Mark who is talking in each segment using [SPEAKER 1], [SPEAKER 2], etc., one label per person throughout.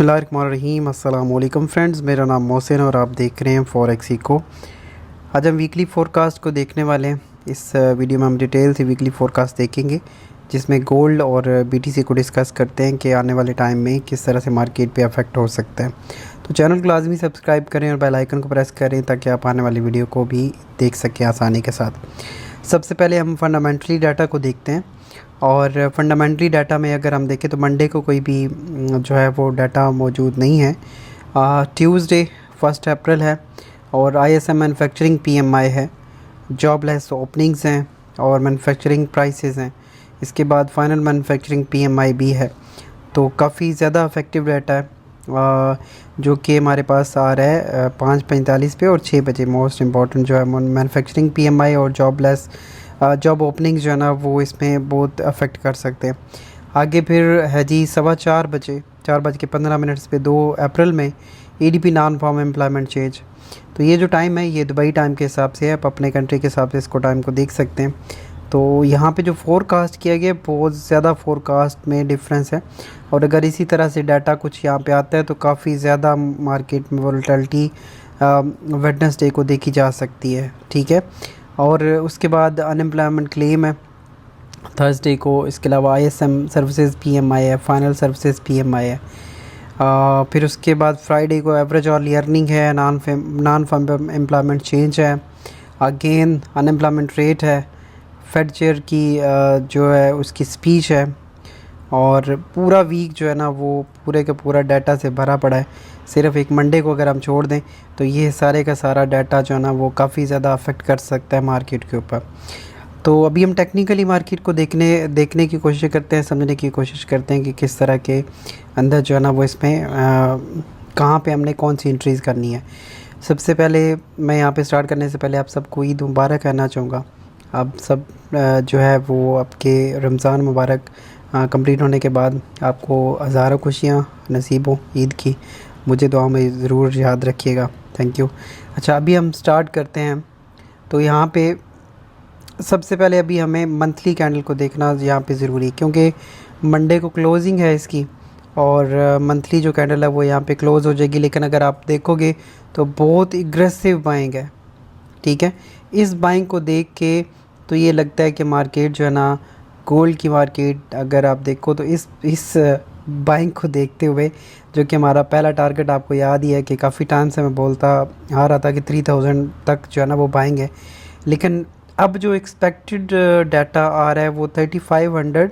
[SPEAKER 1] बिस्मिल्लाहिर्रहमानिर्रहीम। अस्सलाम वालेकुम फ्रेंड्स, मेरा नाम मोहसिन और आप देख रहे हैं फॉरेक्स को। आज हम वीकली फ़ोरकास्ट को देखने वाले हैं। इस वीडियो में हम डिटेल से वीकली फ़ोरकास्ट देखेंगे, जिसमें गोल्ड और बीटीसी को डिस्कस करते हैं कि आने वाले टाइम में किस तरह से मार्केट पे अफेक्ट हो सकता है। तो चैनल को लाजमी सब्सक्राइब करें और बेल आइकन को प्रेस करें ताकि आप आने वाली वीडियो को भी देख सकें आसानी के साथ। सबसे पहले हम फंडामेंटली डाटा को देखते हैं, और फंडामेंटली डाटा में अगर हम देखें तो मंडे को कोई भी जो है वो डाटा मौजूद नहीं है। ट्यूसडे 1 अप्रैल है और आईएसएम मैन्युफैक्चरिंग पीएमआई है, जॉबलेस ओपनिंग्स हैं और मैन्युफैक्चरिंग प्राइसेस हैं। इसके बाद फाइनल मैन्युफैक्चरिंग पीएमआई भी है। तो काफ़ी ज़्यादा इफेक्टिव डाटा है जो कि हमारे पास आ रहा है 5:45 पे और 6 बजे। मोस्ट इम्पॉर्टेंट जो है मैन्युफैक्चरिंग पीएमआई और जॉबलेस जॉब ओपनिंग्स जो है ना वो इसमें बहुत अफेक्ट कर सकते हैं। आगे फिर है जी 4:15 4:15 पे 2 अप्रैल में EDP non farm employment change. तो ये जो टाइम है ये दुबई टाइम के हिसाब से है, आप अपने कंट्री के हिसाब से इसको टाइम को देख सकते हैं। तो यहाँ पे जो फोरकास्ट किया गया बहुत ज़्यादा फोरकास्ट में डिफरेंस है, और अगर इसी तरह से डाटा कुछ यहाँ पे आता है तो काफ़ी ज़्यादा मार्केट में वोलेटिलिटी वेडनेसडे को देखी जा सकती है। ठीक है, और उसके बाद अनएम्प्लॉयमेंट क्लेम है थर्सडे को। इसके अलावा आईएसएम सर्विसेज पीएमआई है, फाइनल सर्विसेज पीएमआई है। फिर उसके बाद फ्राइडे को एवरेज और अर्निंग है, नॉन फार्म एम्प्लॉयमेंट चेंज है, अगेन अनएम्प्लॉयमेंट रेट है, फेड चेयर की जो है उसकी स्पीच है। और पूरा वीक जो है ना वो पूरे का पूरा डाटा से भरा पड़ा है। सिर्फ एक मंडे को अगर हम छोड़ दें तो ये सारे का सारा डाटा जो है ना वो काफ़ी ज़्यादा अफेक्ट कर सकता है मार्केट के ऊपर। तो अभी हम टेक्निकली मार्केट को देखने की कोशिश करते हैं, समझने की कोशिश करते हैं कि किस तरह के अंदर जो है ना वो इसमें कहाँ पे हमने कौन सी एंट्रीज़ करनी है। सबसे पहले मैं यहाँ पे स्टार्ट करने से पहले आप सबको ईद मुबारक कहना चाहूँगा। आप सब जो है वो आपके रमज़ान मुबारक कंप्लीट होने के बाद आपको हज़ारों खुशियाँ नसीब हो ईद की। मुझे दुआ में ज़रूर याद रखिएगा। Thank you. अच्छा, अभी हम स्टार्ट करते हैं। तो यहाँ पे सबसे पहले अभी हमें मंथली कैंडल को देखना यहाँ पे ज़रूरी है, क्योंकि मंडे को क्लोजिंग है इसकी, और मंथली जो कैंडल है वो यहाँ पे क्लोज़ हो जाएगी। लेकिन अगर आप देखोगे तो बहुत एग्रेसिव बाइंग है। ठीक है, इस बाइंग को देख के तो ये लगता है कि मार्केट जो है ना गोल्ड की मार्केट अगर आप देखो तो इस बाइंग को देखते हुए, जो कि हमारा पहला टारगेट आपको याद ही है कि काफ़ी टाइम से मैं बोलता आ रहा था कि 3000 तक जो है ना वो बाइंग है। लेकिन अब जो एक्सपेक्टेड डाटा आ रहा है वो 3500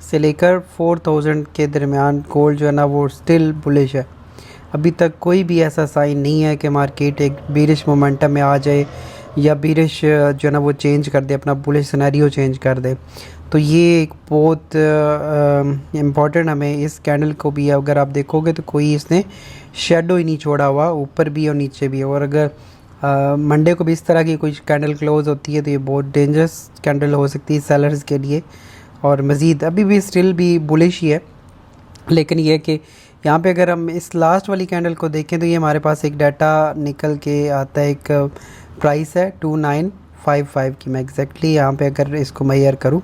[SPEAKER 1] से लेकर 4000 के दरमियान गोल्ड जो है ना वो स्टिल बुलिश है। अभी तक कोई भी ऐसा साइन नहीं है कि मार्केट एक बीरिश मोमेंटम में आ जाए या बीरिश जो है ना वो चेंज कर दे, अपना बुलिश सिनेरियो चेंज कर दे। तो ये एक बहुत इम्पॉर्टेंट हमें इस कैंडल को भी अगर आप देखोगे तो कोई इसने शेडो ही नहीं छोड़ा हुआ, ऊपर भी और नीचे भी। और अगर मंडे को भी इस तरह की कोई कैंडल क्लोज होती है तो ये बहुत डेंजरस कैंडल हो सकती है सेलर्स के लिए। और मज़ीद अभी भी स्टिल भी बुलिश ही है। लेकिन ये कि यहाँ पे अगर हम इस लास्ट वाली कैंडल को देखें तो ये हमारे पास एक डाटा निकल के आता है, एक प्राइस है 2955 की। मैं एग्जैक्टली यहाँ पे अगर इसको मेजर करूँ,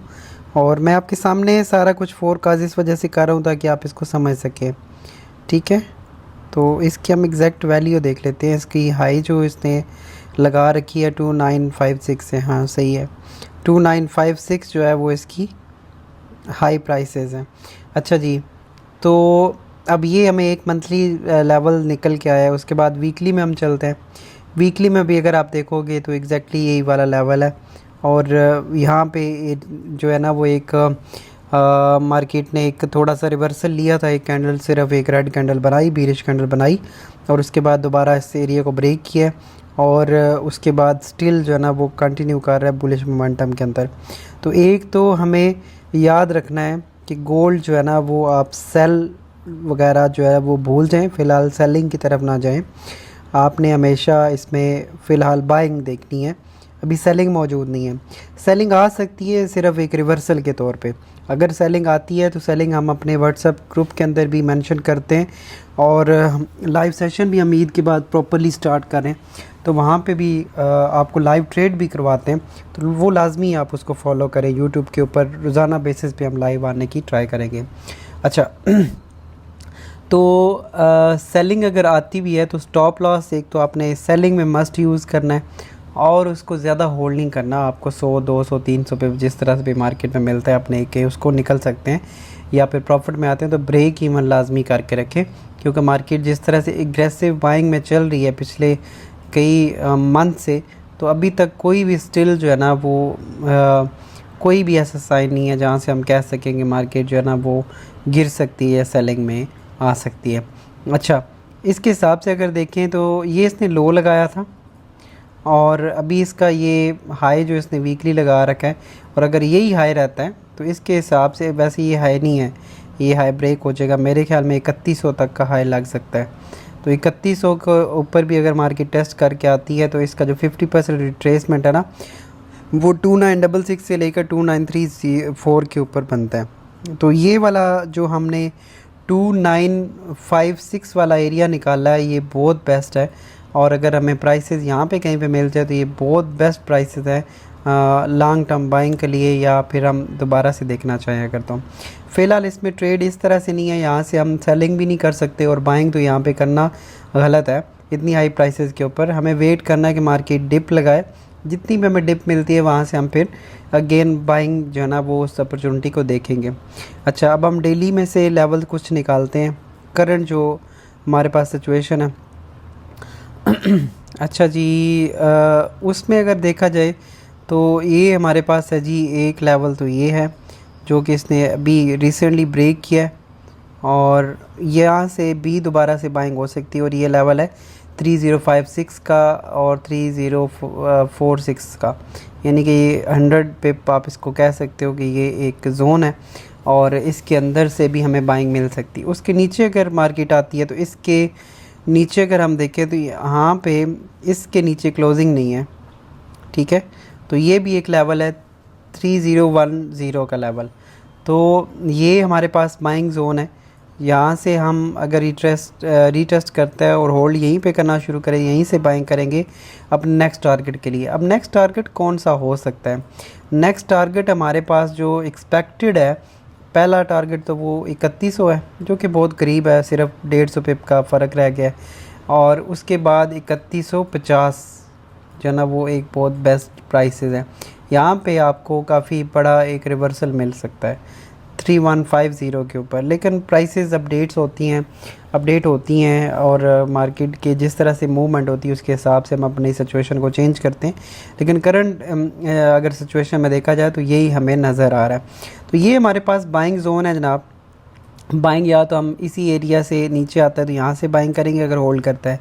[SPEAKER 1] और मैं आपके सामने सारा कुछ फोरकास्ट इस वजह से कर रहा हूँ ताकि आप इसको समझ सकें। ठीक है, तो इसकी हम एग्जैक्ट वैल्यू देख लेते हैं। इसकी हाई जो इसने लगा रखी है 2956 है। हाँ सही है, 2956 जो है वो इसकी हाई प्राइसेस हैं। अच्छा जी, तो अब ये हमें एक मंथली लेवल निकल के आया है। उसके बाद वीकली में हम चलते हैं। वीकली में भी अगर आप देखोगे तो एग्जैक्टली यही वाला लेवल है, और यहाँ पे जो है ना वो एक मार्केट ने एक थोड़ा सा रिवर्सल लिया था। एक कैंडल सिर्फ एक रेड कैंडल बनाई, बीरिश कैंडल बनाई, और उसके बाद दोबारा इस एरिया को ब्रेक किया, और उसके बाद स्टिल जो है ना वो कंटिन्यू कर रहा है बुलिश मोमेंटम के अंदर। तो एक तो हमें याद रखना है कि गोल्ड जो है ना वो आप सेल वगैरह जो है वो भूल जाएं, फ़िलहाल सेलिंग की तरफ ना जाएं। आपने हमेशा इसमें फ़िलहाल बाइंग देखनी है। अभी सेलिंग मौजूद नहीं है। सेलिंग आ सकती है सिर्फ एक रिवर्सल के तौर पे। अगर सेलिंग आती है तो सेलिंग हम अपने व्हाट्सएप ग्रुप के अंदर भी मेंशन करते हैं, और लाइव सेशन भी हम ईद के बाद प्रॉपरली स्टार्ट करें तो वहाँ पे भी आपको लाइव ट्रेड भी करवाते हैं। तो वो लाजमी आप उसको फॉलो करें। यूट्यूब के ऊपर रोज़ाना बेसिस पे हम लाइव आने की ट्राई करेंगे। अच्छा तो सेलिंग अगर आती भी है तो स्टॉप लॉस एक तो आपने सेलिंग में मस्ट यूज़ करना है और उसको ज़्यादा होल्ड नहीं करना। आपको 100 200 300 पे जिस तरह से भी मार्केट में मिलता है अपने के उसको निकल सकते हैं, या फिर प्रॉफिट में आते हैं तो ब्रेक ईवन लाजमी करके रखें, क्योंकि मार्केट जिस तरह से एग्रेसिव बाइंग में चल रही है पिछले कई मंथ से, तो अभी तक कोई भी स्टिल जो है ना वो कोई भी ऐसा साइन नहीं है जहाँ से हम कह सकेंगे मार्केट जो है ना वो गिर सकती है, सेलिंग में आ सकती है। अच्छा, इसके हिसाब से अगर देखें तो ये इसने लो लगाया था और अभी इसका ये हाई जो इसने वीकली लगा रखा है, और अगर यही हाई रहता है तो इसके हिसाब से वैसे ये हाई नहीं है, ये हाई ब्रेक हो जाएगा। मेरे ख्याल में 3100 तक का हाई लग सकता है। तो 3100 के ऊपर भी अगर मार्केट टेस्ट करके आती है तो इसका जो 50% रिट्रेसमेंट है ना वो 2966 से लेकर 2934 के ऊपर बनता है। तो ये वाला जो हमने 2956 वाला एरिया निकाला है ये बहुत बेस्ट है, और अगर हमें प्राइसेस यहाँ पे कहीं पे मिल जाए तो ये बहुत बेस्ट प्राइसेस है लॉन्ग टर्म बाइंग के लिए, या फिर हम दोबारा से देखना चाहें अगर। तो फ़िलहाल इसमें ट्रेड इस तरह से नहीं है, यहाँ से हम सेलिंग भी नहीं कर सकते और बाइंग तो यहाँ पे करना गलत है इतनी हाई प्राइसेस के ऊपर। हमें वेट करना है कि मार्केट डिप लगाए, जितनी भी हमें डिप मिलती है वहाँ से हम फिर अगेन बाइंग जो है ना वो उस अपॉर्चुनिटी को देखेंगे। अच्छा, अब हम डेली में से लेवल कुछ निकालते हैं, करंट जो हमारे पास सिचुएशन है। अच्छा जी, उसमें अगर देखा जाए तो ये हमारे पास है जी एक लेवल, तो ये है जो कि इसने अभी रिसेंटली ब्रेक किया है, और यहाँ से भी दोबारा से बाइंग हो सकती है। और ये लेवल है 3056 का और 3046 का, यानी कि ये 100 पिप आप इसको कह सकते हो कि ये एक जोन है, और इसके अंदर से भी हमें बाइंग मिल सकती है। उसके नीचे अगर मार्केट आती है तो इसके नीचे अगर हम देखें तो यहाँ पे इसके नीचे क्लोजिंग नहीं है, ठीक है। तो ये भी एक लेवल है 3010 का लेवल, तो ये हमारे पास बाइंग जोन है। यहाँ से हम अगर रीटेस्ट करते हैं और होल्ड यहीं पे करना शुरू करें, यहीं से बाइंग करेंगे अपने नेक्स्ट टारगेट के लिए। अब नेक्स्ट टारगेट कौन सा हो सकता है? नेक्स्ट टारगेट हमारे पास जो एक्सपेक्टेड है, पहला टारगेट तो वो 3100 है जो कि बहुत करीब है, सिर्फ 150 पिप का फ़र्क रह गया है। और उसके बाद 3150 जो ना वो एक बहुत बेस्ट प्राइसेस है। यहाँ पे आपको काफ़ी बड़ा एक रिवर्सल मिल सकता है 3150 के ऊपर, लेकिन प्राइसेस अपडेट होती हैं और मार्केट के जिस तरह से मूवमेंट होती है उसके हिसाब से हम अपनी सिचुएशन को चेंज करते हैं। लेकिन करंट अगर सिचुएशन में देखा जाए तो यही हमें नज़र आ रहा है। तो ये हमारे पास बाइंग जोन है जनाब। बाइंग या तो हम इसी एरिया से नीचे आता है तो यहाँ से बाइंग करेंगे अगर होल्ड करता है,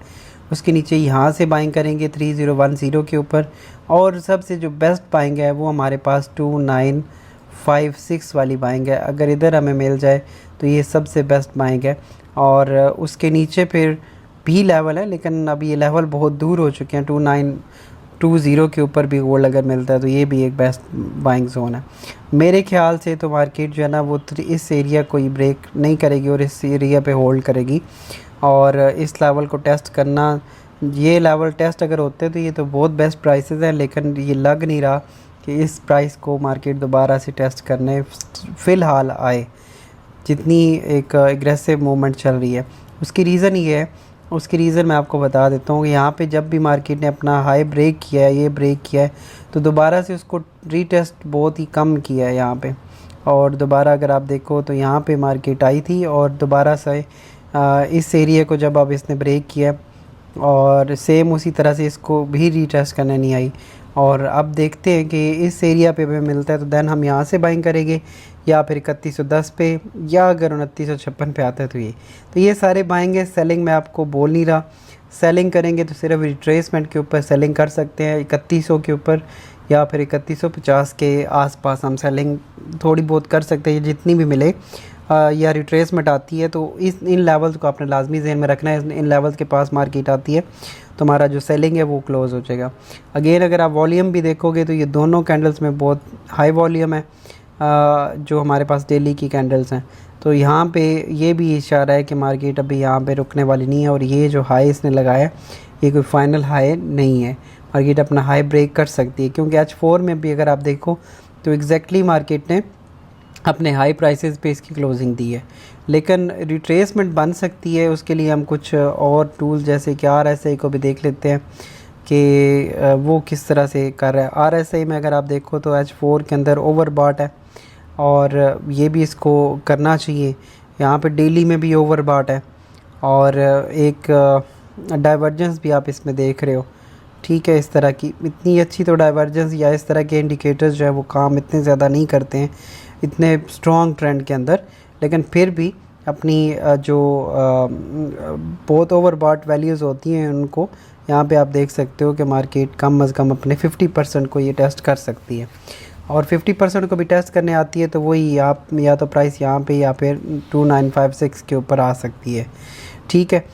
[SPEAKER 1] उसके नीचे यहाँ से बाइंग करेंगे 3010 के ऊपर, और सबसे जो बेस्ट बाइंग है वो हमारे पास 2956 वाली बाइंग है। अगर इधर हमें मिल जाए तो ये सबसे बेस्ट बाइंग है। और उसके नीचे फिर भी लेवल है, लेकिन अब ये लेवल बहुत दूर हो चुके हैं। 2920 के ऊपर भी गोल्ड अगर मिलता है तो ये भी एक बेस्ट बाइंग जोन है मेरे ख्याल से। तो मार्केट जो है ना वो इस एरिया को ही ब्रेक नहीं करेगी और इस एरिया पे होल्ड करेगी, और इस लेवल को टेस्ट करना, ये लेवल टेस्ट अगर होते तो ये तो बहुत बेस्ट प्राइसेस हैं, लेकिन ये लग नहीं रहा कि इस प्राइस को मार्केट दोबारा से टेस्ट करने फ़िलहाल आए, जितनी एक एग्रेसिव मूवमेंट चल रही है। उसकी रीज़न ये है, उसकी रीज़न मैं आपको बता देता हूँ। यहाँ पे जब भी मार्केट ने अपना हाई ब्रेक किया है, ये ब्रेक किया है, तो दोबारा से उसको रीटेस्ट बहुत ही कम किया है यहाँ पे। और दोबारा अगर आप देखो तो यहाँ पे मार्केट आई थी और दोबारा से इस एरिया को जब अब इसने ब्रेक किया और सेम उसी तरह से इसको भी रीटेस्ट करने नहीं आई, और अब देखते हैं कि इस एरिया पे हमें मिलता है तो देन हम यहाँ से बाइंग करेंगे, या फिर 3110 पे, या अगर 2956 पे आता है तो ये सारे बाइंग है। सेलिंग मैं आपको बोल नहीं रहा, सेलिंग करेंगे तो सिर्फ रिट्रेसमेंट के ऊपर सेलिंग कर सकते हैं 3100 के ऊपर, या फिर 3150 के आसपास हम सेलिंग थोड़ी बहुत कर सकते हैं जितनी भी मिले, या रिट्रेसमेंट आती है तो इन लेवल्स को आपने लाजमी जहन में रखना है। इन लेवल्स के पास मार्केट आती है तो हमारा जो सेलिंग है वो क्लोज़ हो जाएगा। अगेन अगर आप वॉल्यूम भी देखोगे तो ये दोनों कैंडल्स में बहुत हाई वॉल्यूम है, जो हमारे पास डेली की कैंडल्स हैं। तो यहाँ पे ये भी इशारा है कि मार्केट अभी यहाँ पे रुकने वाली नहीं है, और ये जो हाई इसने लगाया ये कोई फाइनल हाई नहीं है। मार्केट अपना हाई ब्रेक कर सकती है, क्योंकि H4 में भी अगर आप देखो तो एग्जैक्टली मार्केट ने अपने हाई प्राइसेस पे इसकी क्लोजिंग दी है, लेकिन रिट्रेसमेंट बन सकती है। उसके लिए हम कुछ और टूल जैसे कि RSI को भी देख लेते हैं कि वो किस तरह से कर रहा है। RSI में अगर आप देखो तो H4 के अंदर ओवरबॉट है और ये भी इसको करना चाहिए। यहाँ पे डेली में भी ओवरबॉट है और एक डाइवर्जेंस भी आप इसमें देख रहे हो, ठीक है। इस तरह की इतनी अच्छी तो डाइवर्जेंस या इस तरह के इंडिकेटर्स जो है वो काम इतने ज़्यादा नहीं करते हैं इतने स्ट्रॉन्ग ट्रेंड के अंदर, लेकिन फिर भी अपनी जो बहुत ओवरबॉट वैल्यूज़ होती हैं उनको यहाँ पे आप देख सकते हो कि मार्केट कम अज़ कम अपने 50% को ये टेस्ट कर सकती है, और 50% को भी टेस्ट करने आती है तो वही आप या तो प्राइस यहाँ पे या फिर 2956 के ऊपर आ सकती है, ठीक है।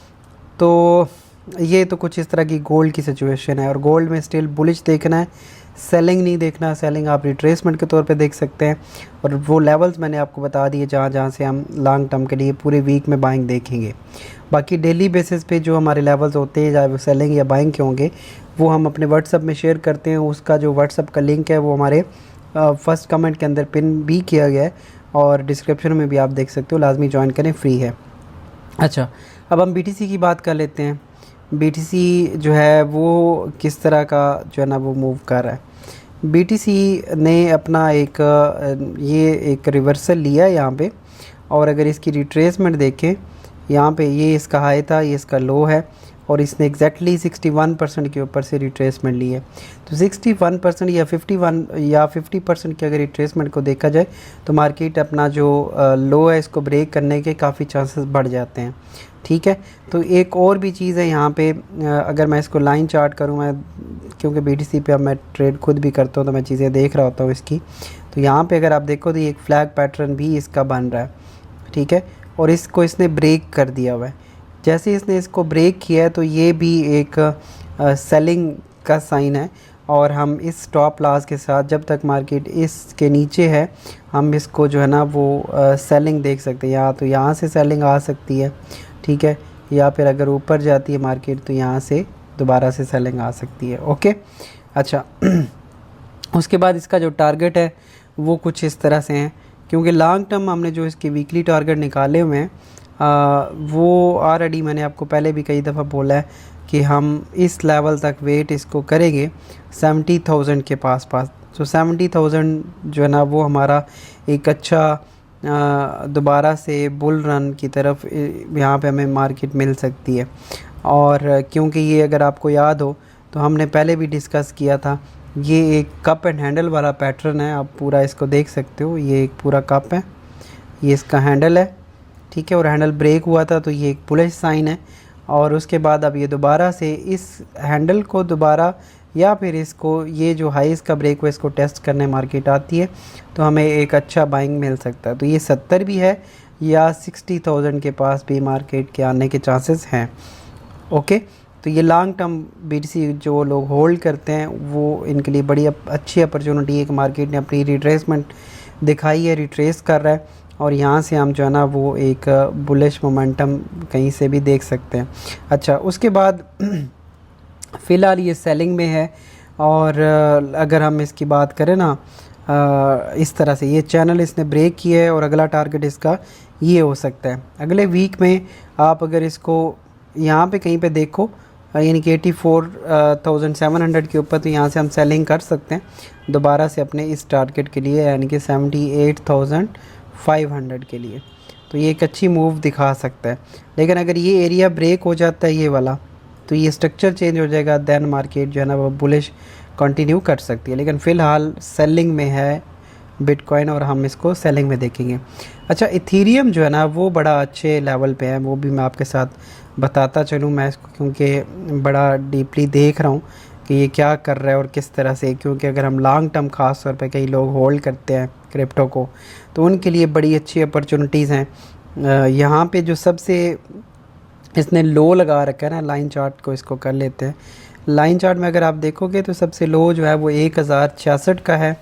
[SPEAKER 1] तो ये तो कुछ इस तरह की गोल्ड की सिचुएशन है, और गोल्ड में स्टिल बुलिश देखना है, सेलिंग नहीं देखना। सेलिंग आप रिट्रेसमेंट के तौर पे देख सकते हैं, और वो लेवल्स मैंने आपको बता दिए जहाँ जहाँ से हम लॉन्ग टर्म के लिए पूरे वीक में बाइंग देखेंगे। बाकी डेली बेसिस पे जो हमारे लेवल्स होते हैं चाहे वो सेलिंग या बाइंग के होंगे वो हम अपने व्हाट्सअप में शेयर करते हैं। उसका जो व्हाट्सअप का लिंक है वो हमारे फर्स्ट कमेंट के अंदर पिन भी किया गया है, और डिस्क्रिप्शन में भी आप देख सकते हो, लाजमी ज्वाइन करें, फ्री है। अच्छा, अब हम BTC की बात कर लेते हैं। BTC जो है वो किस तरह का जो है ना वो मूव कर रहा है। BTC ने अपना ये एक रिवर्सल लिया है यहाँ पे, और अगर इसकी रिट्रेसमेंट देखें यहाँ पे ये इसका हाई था, ये इसका लो है, और इसने एग्जैक्टली 61% के ऊपर से रिट्रेसमेंट ली है। तो 61% या 50% की अगर रिट्रेसमेंट को देखा जाए तो मार्केट अपना जो लो है इसको ब्रेक करने के काफ़ी चांसेस बढ़ जाते हैं, ठीक है। तो एक और भी चीज़ है यहाँ पे, अगर मैं इसको लाइन चार्ट करूँ, मैं क्योंकि BTC पे अब मैं ट्रेड खुद भी करता हूँ तो मैं चीज़ें देख रहा होता हूँ इसकी, तो यहाँ पे अगर आप देखो तो ये एक फ्लैग पैटर्न भी इसका बन रहा है, ठीक है, और इसको इसने ब्रेक कर दिया हुआ है। जैसे इसने इसको ब्रेक किया है तो ये भी एक सेलिंग का साइन है, और हम इस स्टॉप लॉस के साथ जब तक मार्केट इसके नीचे है हम इसको जो है ना वो सेलिंग देख सकते हैं। या तो यहाँ से सेलिंग आ सकती है, ठीक है, या फिर अगर ऊपर जाती है मार्केट तो यहाँ से दोबारा से सेलिंग आ सकती है, ओके। अच्छा उसके बाद इसका जो टारगेट है वो कुछ इस तरह से हैं, क्योंकि लॉन्ग टर्म हमने जो इसके वीकली टारगेट निकाले हुए हैं वो ऑलरेडी मैंने आपको पहले भी कई दफ़ा बोला है कि हम इस लेवल तक वेट इसको करेंगे 70,000 के पास। तो 70,000 जो है ना वो हमारा एक अच्छा दोबारा से बुल रन की तरफ यहाँ पे हमें मार्केट मिल सकती है। और क्योंकि ये अगर आपको याद हो तो हमने पहले भी डिस्कस किया था, ये एक कप एंड हैंडल वाला पैटर्न है, आप पूरा इसको देख सकते हो। ये एक पूरा कप है, ये इसका हैंडल है, ठीक है, और हैंडल ब्रेक हुआ था तो ये एक बुलिश साइन है। और उसके बाद अब ये दोबारा से इस हैंडल को दोबारा या फिर इसको ये जो हाई इसका ब्रेक हुआ इसको टेस्ट करने मार्केट आती है तो हमें एक अच्छा बाइंग मिल सकता है। तो ये 70 भी है या 60,000 के पास भी मार्केट के आने के चांसेस हैं, ओके। तो ये लॉन्ग टर्म BTC जो लोग होल्ड करते हैं वो इनके लिए बड़ी अच्छी अपॉर्चुनिटी है कि मार्केट ने अपनी रिट्रेसमेंट दिखाई है, रिट्रेस कर रहा है, और यहाँ से हम जो है ना वो एक बुलिश मोमेंटम कहीं से भी देख सकते हैं। अच्छा उसके बाद फ़िलहाल ये सेलिंग में है, और अगर हम इसकी बात करें ना इस तरह से ये चैनल इसने ब्रेक किया है, और अगला टारगेट इसका ये हो सकता है अगले वीक में। आप अगर इसको यहाँ पे कहीं पे देखो यानी कि 84,700 के ऊपर, तो यहाँ से हम सेलिंग कर सकते हैं दोबारा से अपने इस टारगेट के लिए, यानी कि 78,500 के लिए। तो ये एक अच्छी मूव दिखा सकता है, लेकिन अगर ये एरिया ब्रेक हो जाता है ये वाला तो ये स्ट्रक्चर चेंज हो जाएगा, देन मार्केट जो है ना वो बुलिश कंटिन्यू कर सकती है। लेकिन फ़िलहाल सेलिंग में है बिटकॉइन, और हम इसको सेलिंग में देखेंगे। अच्छा इथीरियम जो है ना वो बड़ा अच्छे लेवल पे है, वो भी मैं आपके साथ बताता चलूँ मैं इसको, क्योंकि बड़ा डीपली देख रहा हूँ कि ये क्या कर रहा है और किस तरह से। क्योंकि अगर हम लॉन्ग टर्म ख़ास तौर पे कई लोग होल्ड करते हैं क्रिप्टो को तो उनके लिए बड़ी अच्छी अपॉर्चुनिटीज़ हैं। यहाँ पे जो सबसे इसने लो लगा रखा है ना, लाइन चार्ट को इसको कर लेते हैं। लाइन चार्ट में अगर आप देखोगे तो सबसे लो जो है वो 1066 का है,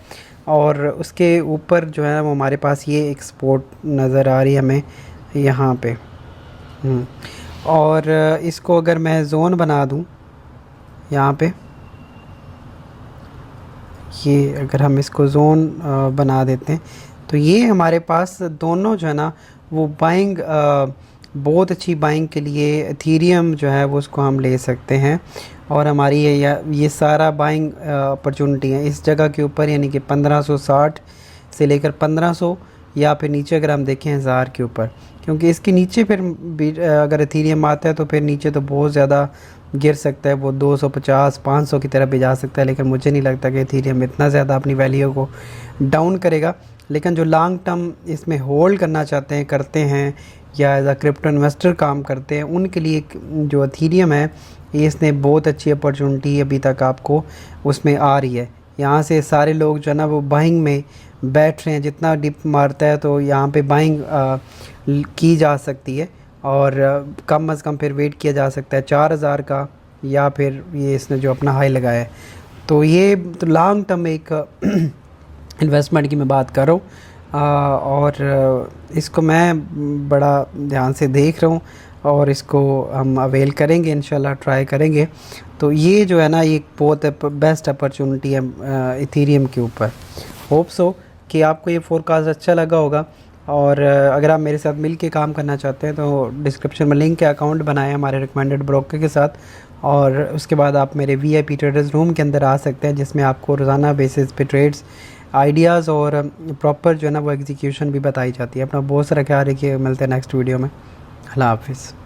[SPEAKER 1] और उसके ऊपर जो है वो हमारे पास ये एक सपोर्ट नज़र आ रही है हमें यहाँ पे। और इसको अगर मैं जोन बना दूँ यहाँ पे, ये अगर हम इसको जोन बना देते हैं तो ये हमारे पास दोनों जो है ना वो बाइंग बहुत अच्छी बाइंग के लिए एथेरियम जो है वो उसको हम ले सकते हैं। और हमारी ये सारा बाइंग अपॉर्चुनिटी है इस जगह के ऊपर, यानी कि 1560 से लेकर 1500 या फिर नीचे अगर हम देखें 1000 के ऊपर, क्योंकि इसके नीचे फिर अगर एथेरियम आता है तो फिर नीचे तो बहुत ज़्यादा गिर सकता है, वो 250-500 की तरफ भी जा सकता है। लेकिन मुझे नहीं लगता कि एथेरियम इतना ज़्यादा अपनी वैल्यू को डाउन करेगा। लेकिन जो लॉन्ग टर्म इसमें होल्ड करना चाहते हैं, करते हैं, या एज अ क्रिप्टो इन्वेस्टर काम करते हैं, उनके लिए जो एथेरियम है इसने बहुत अच्छी अपॉर्चुनिटी अभी तक आपको उसमें आ रही है। यहाँ से सारे लोग जो है ना वो बाइंग में बैठ रहे हैं, जितना डिप मारता है तो यहाँ पे बाइंग की जा सकती है। और कम अज़ कम फिर वेट किया जा सकता है 4000 का, या फिर ये इसने जो अपना हाई लगाया है। तो ये तो लॉन्ग टर्म एक इन्वेस्टमेंट की मैं बात कर रहा हूँ, और इसको मैं बड़ा ध्यान से देख रहा हूँ और इसको हम अवेल करेंगे, इंशाल्लाह ट्राई करेंगे। तो ये जो है ना ये बहुत बेस्ट अपॉर्चुनिटी है इथेरियम के ऊपर। होप सो कि आपको ये फोरकास्ट अच्छा लगा होगा। और अगर आप मेरे साथ मिल के काम करना चाहते हैं तो डिस्क्रिप्शन में लिंक है, अकाउंट बनाए हमारे रिकमेंडेड ब्रोकर के साथ, और उसके बाद आप मेरे VIP ट्रेडर्स रूम के अंदर आ सकते हैं, जिसमें आपको रोज़ाना बेसिस पे ट्रेड्स आइडियाज़ और प्रॉपर जो है ना वो एग्जीक्यूशन भी बताई जाती है। अपना बहुत सारा ख्याल रखिए, मिलते हैं नेक्स्ट वीडियो में। अल्लाह हाफिज़।